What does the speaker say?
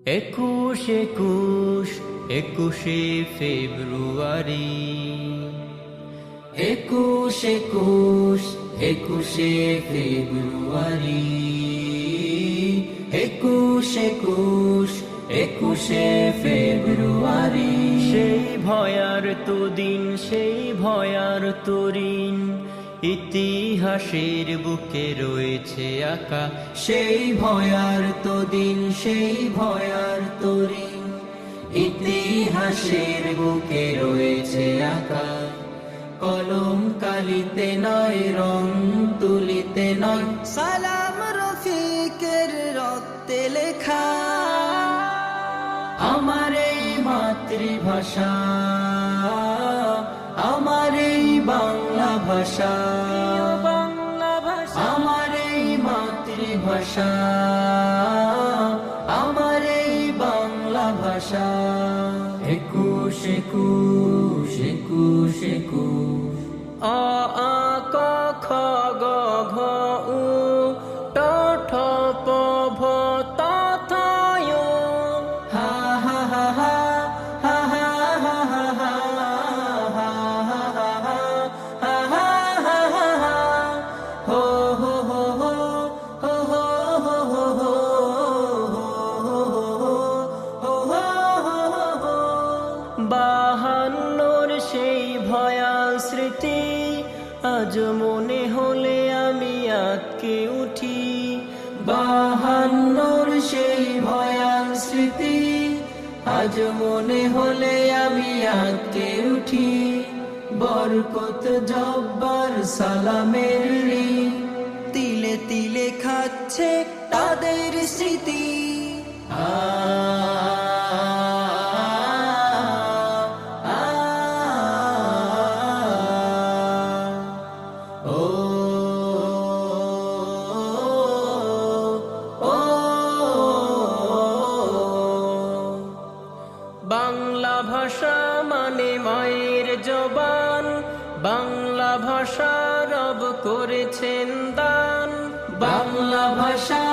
একুশ একুশ একুশে ফেব্রুয়ারি, একুশ একুশ একুশে ফেব্রুয়ারি, একুশ একুশ একুশে ফেব্রুয়ারি। সেই ভয়ার তো দিন, সেই ভয়ার তরিন, ইতিহাসের বুকে রয়েছে আঁকা। সেই ভয়ার তো দিন, সেই ভয়ার তরিন, ইতিহাসের বুকে রয়েছে আঁকা। কলম কালিতে নয়, রং তুলিতে নয়, সালাম রফিকের রক্তে লেখা। আমার এই মাতৃভাষা, আমার এই বাংলা ভাষা, আমার এই মাতৃভাষা, আমার এই বাংলা ভাষা। একুশ একুশ একুশ একুশ। অ আ ক খ গ ঘ উ ট ঠ প ভ ত থ য়। হা হা হা হা হা হা হা হা হা হা হা হা হা। হো হো হো হো হো হো হো হো হো হো হো হো। বাহান্নর সেই ভয়াল স্মৃতি আজ মনে হলে আমি আঁতকে উঠি। বাহান্নর সেই ভয়াল স্মৃতি আজ মনে হলে আমি আঁতকে উঠি। বরকত জব্বার সালামের ঋণ, তিলে তিলে খাচ্ছে তাদের স্মৃতি। বাংলা ভাষা মানে মায়ের জবান, বাংলা ভাষা রব করেছেন দান। বাংলা ভাষা